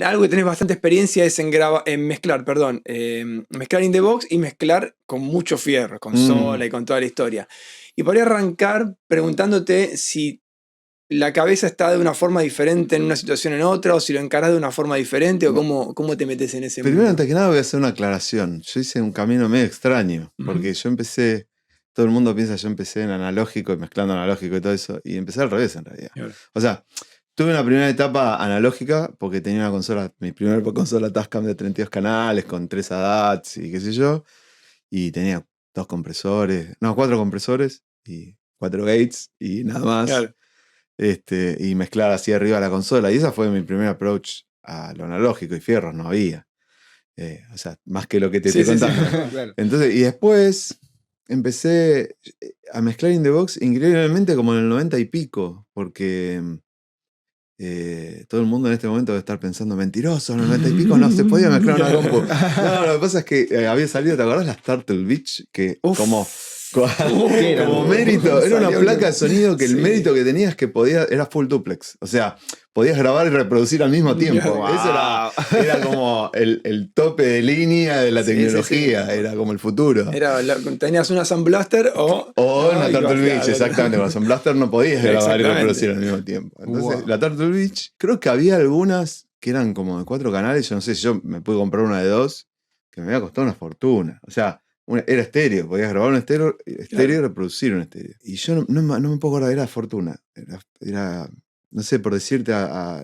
algo que tenés bastante experiencia es en mezclar, mezclar in the box y mezclar con mucho fierro, con sola y con toda la historia. Y podría arrancar preguntándote si la cabeza está de una forma diferente en una situación en otra, o si lo encarás de una forma diferente, o cómo te metes en ese Primero, mundo. antes que nada, voy a hacer una aclaración. Yo hice un camino medio extraño, porque yo empecé, todo el mundo piensa que yo empecé en analógico y mezclando analógico y todo eso, y empecé al revés en realidad. Claro. O sea, tuve una primera etapa analógica, porque tenía una consola, mi primera consola Tascam de 32 canales, con 3 ADATs y qué sé yo, y tenía 4 compresores, y 4 gates, y nada más. Claro. Y mezclar así arriba la consola. Y esa fue mi primer approach a lo analógico, y fierros no había. O sea, más que lo que te estoy contando. Claro. Entonces, y después empecé a mezclar in the box increíblemente como en el 90 y pico, porque todo el mundo en este momento debe estar pensando, mentiroso, en el 90 y pico no se podía mezclar una compu. No, lo que pasa es que había salido, ¿te acordás las Turtle Beach? Que como mérito, era una placa de sonido que el mérito que tenías que era full duplex. O sea, podías grabar y reproducir al mismo tiempo. Wow. Eso era como el tope de línea de la tecnología, era como el futuro. Tenías una Sound Blaster o una Turtle Beach, exactamente. Con la Sound Blaster no podías grabar y reproducir al mismo tiempo. Entonces, la Turtle Beach, creo que había algunas que eran como de 4 canales. Yo no sé si yo me pude comprar una de 2, que me había costado una fortuna. O sea, era estéreo, podías grabar un estéreo y reproducir un estéreo. Y yo no me puedo acordar, era fortuna. Era no sé, por decirte, a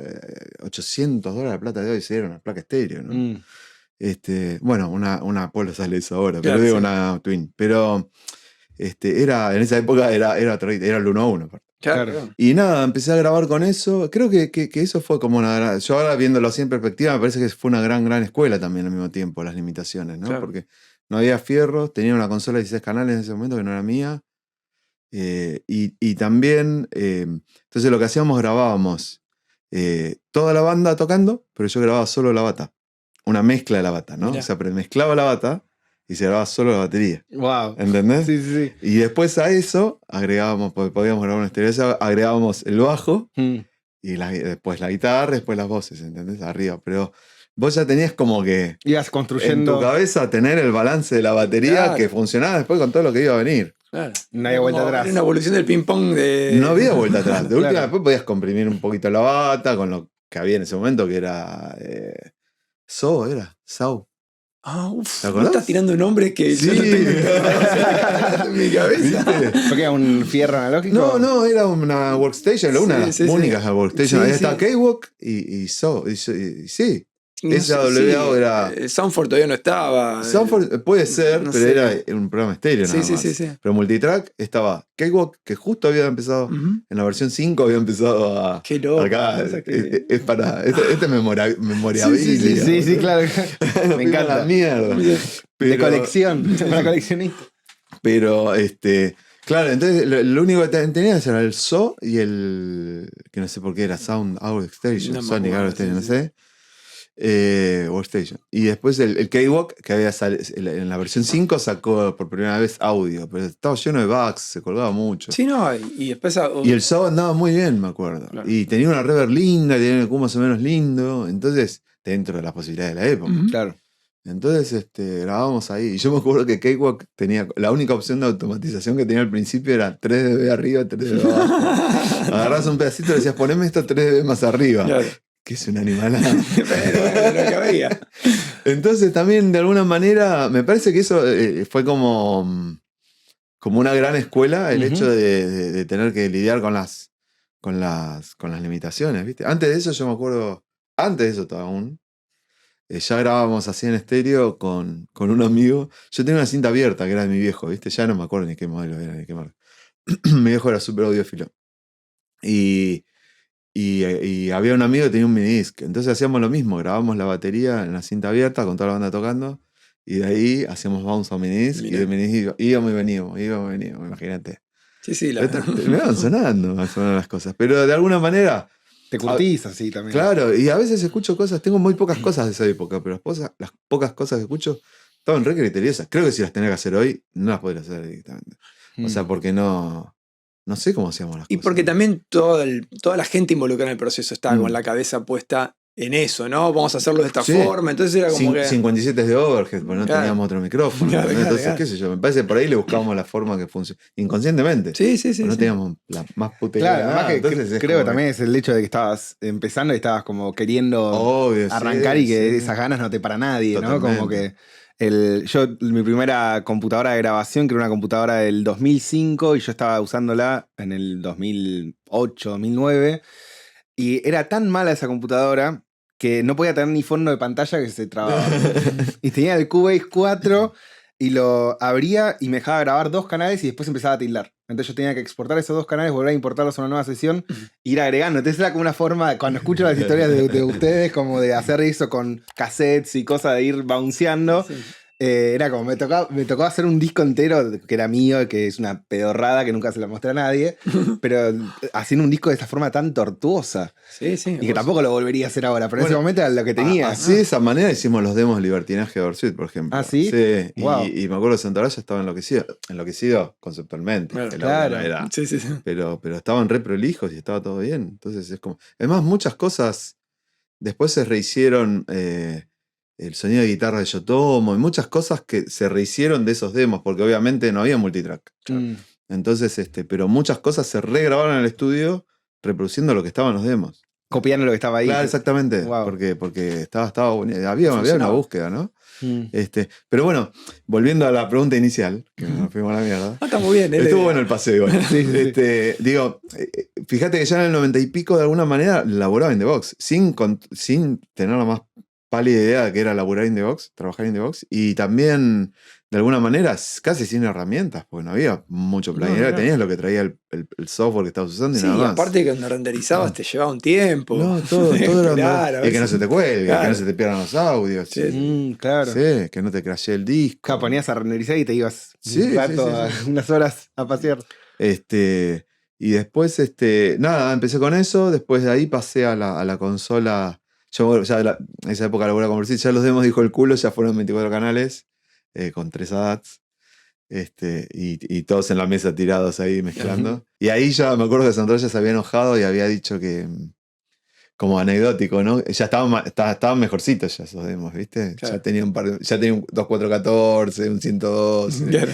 $800 la plata de hoy, era una placa estéreo, ¿no? Bueno, una Apollo sale eso ahora, pero digo una Twin. Pero en esa época era el 1 a 1. Claro. Y nada, empecé a grabar con eso. Creo que eso fue como una gran... Yo ahora viéndolo así en perspectiva, me parece que fue una gran escuela también al mismo tiempo, las limitaciones, ¿no? Claro. Porque no había fierros, tenía una consola de 16 canales en ese momento que no era mía. Y también, entonces lo que hacíamos, grabábamos toda la banda tocando, pero yo grababa solo la bata. Una mezcla de la bata, ¿no? Mirá. O sea, premezclaba la bata y se grababa solo la batería. Wow. ¿Entendés? Sí. Y después a eso agregábamos, porque podíamos grabar un estéreo, agregábamos el bajo y después la guitarra, después las voces, ¿entendés? Arriba. Pero vos ya tenías como que ibas construyendo en tu cabeza tener el balance de la batería que funcionaba después con todo lo que iba a venir. Claro. No hay vuelta atrás. Era una evolución del ping-pong de... No había vuelta atrás. De última, después podías comprimir un poquito la bata con lo que había en ese momento, que era... Sau. ¿Te acordás? Estás tirando nombres que yo no tengo en mi cabeza. ¿Porque era un fierro analógico? No, era una workstation, una de las únicas workstations. Ahí estaba K-Walk y Sau. Sí. Esa WAO era... Soundford todavía no estaba. Soundford puede ser, pero era un programa estéreo nada más. Sí. Pero multitrack estaba K-Walk, que justo había empezado, en la versión 5 había empezado a... Qué loco. Acá, es para... Este es memorabilia. Sí, claro. Me encanta. La mierda. De colección, para coleccionista. Pero, claro, entonces lo único que tenías era el SO y el... que no sé por qué era Sound Outstation, Sonic Outstation, no sé. Workstation. Y después el K-Walk, que había en la versión 5 sacó por primera vez audio, pero estaba lleno de bugs, se colgaba mucho. Sí, no, y después... Y el SAO andaba muy bien, me acuerdo. Claro. Y tenía una reverb linda, tenía un EQ más o menos lindo, entonces, dentro de las posibilidades de la época. Claro. Entonces grabábamos ahí. Y yo me acuerdo que K-Walk tenía... La única opción de automatización que tenía al principio era 3 dB arriba, 3 dB abajo. Agarrás un pedacito y decías, poneme esto 3 dB más arriba. Claro. Que es un animalada. Pero lo que había. Entonces también de alguna manera me parece que eso fue como una gran escuela, el hecho de tener que lidiar con las limitaciones, ¿viste? Antes de eso yo me acuerdo, antes de eso todavía aún, ya grabábamos así en estéreo con un amigo. Yo tenía una cinta abierta que era de mi viejo, ¿viste? Ya no me acuerdo ni qué modelo era, ni qué marca. Mi viejo era súper audiófilo. Y había un amigo que tenía un minidisc. Entonces hacíamos lo mismo, grabábamos la batería en la cinta abierta con toda la banda tocando. Y de ahí hacíamos bounce a minidisc. Mirá. Y de minidisc íbamos y veníamos, imagínate. Sí. Me van sonando más o menos las cosas. Pero de alguna manera... Te curtís así también. Claro, y a veces escucho cosas, tengo muy pocas cosas de esa época, pero las pocas cosas que escucho estaban re criteriosas. Creo que si las tenía que hacer hoy, no las podría hacer directamente. O sea, porque no sé cómo hacíamos las cosas. Y porque también toda la gente involucrada en el proceso estaba con la cabeza puesta en eso, ¿no? Vamos a hacerlo de esta forma. Entonces era como que 57 de overhead, porque no teníamos otro micrófono. Entonces, qué sé yo, me parece que por ahí le buscábamos la forma que funcione. Inconscientemente. Sí. No teníamos la más puta idea. Claro, además que creo que también es el hecho de que estabas empezando y estabas como queriendo arrancar y que esas ganas no te para nadie, totalmente. ¿No? Como que mi primera computadora de grabación, que era una computadora del 2005, y yo estaba usándola en el 2008, 2009. Y era tan mala esa computadora que no podía tener ni fondo de pantalla que se trababa. Y tenía el Cubase 4 y lo abría y me dejaba grabar 2 canales y después empezaba a tildar. Entonces yo tenía que exportar esos 2 canales, volver a importarlos a una nueva sesión e ir agregando. Entonces era como una forma, cuando escucho las historias de ustedes, como de hacer eso con cassettes y cosas de ir bounceando. Sí. Era como, me tocó hacer un disco entero que era mío, que es una pedorrada que nunca se lo mostré a nadie, pero haciendo un disco de esa forma tan tortuosa. Sí. Y que tampoco lo volvería a hacer ahora, pero en ese momento era lo que tenía. Así de esa manera hicimos los demos de Libertinaje de Oversuit, por ejemplo. ¿Ah, sí? Sí. Wow. Y me acuerdo que Santaraya estaba enloquecido conceptualmente. Claro. Era, sí. Pero estaban re prolijos y estaba todo bien. Entonces es como. Además, muchas cosas después se rehicieron. El sonido de guitarra de Yotomo y muchas cosas que se rehicieron de esos demos, porque obviamente no había multitrack. Entonces, pero muchas cosas se regrabaron en el estudio reproduciendo lo que estaba en los demos. Copiando lo que estaba ahí. Claro, exactamente. Wow. Porque estaba bonito. Había una búsqueda, ¿no? Pero bueno, volviendo a la pregunta inicial, que nos fuimos a la mierda. Está muy bien. Estuvo bueno el paseo igual. Sí. Digo, fíjate que ya en el 90 y pico de alguna manera laburaba in the box, sin tener la más pálida idea de que era laburar in the box, trabajar in the box, y también de alguna manera casi sin herramientas, porque no había mucho plugin. Tenías lo que traía el software que estabas usando y nada más. Aparte que cuando renderizabas te llevaba un tiempo. No, todo era claro, y que no se te cuelgue, que no se te pierdan los audios. Claro. Sí, que no te crashee el disco. Claro, ponías a renderizar y te ibas un rato, unas horas a pasear. Y después, empecé con eso, después de ahí pasé a la consola. Yo ya en esa época laburaba con Oversuit, ya los demos dijo el culo, ya fueron 24 canales, con 3 ADATs, y todos en la mesa tirados ahí mezclando. Y ahí ya me acuerdo que Santaraya se había enojado y había dicho que, como anecdótico, ¿no? Ya estaban mejorcitos ya esos demos, ¿viste? Claro. Ya tenía un 2414, un 112. Claro.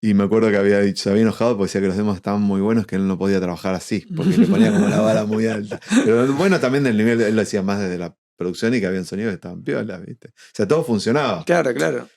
Y me acuerdo que se había enojado porque decía que los demos estaban muy buenos, que él no podía trabajar así, porque le ponía como la vara muy alta. Pero bueno, también del nivel, él lo hacía más desde la producción y que había un sonido que estaban piolas, ¿viste? O sea, todo funcionaba. Claro.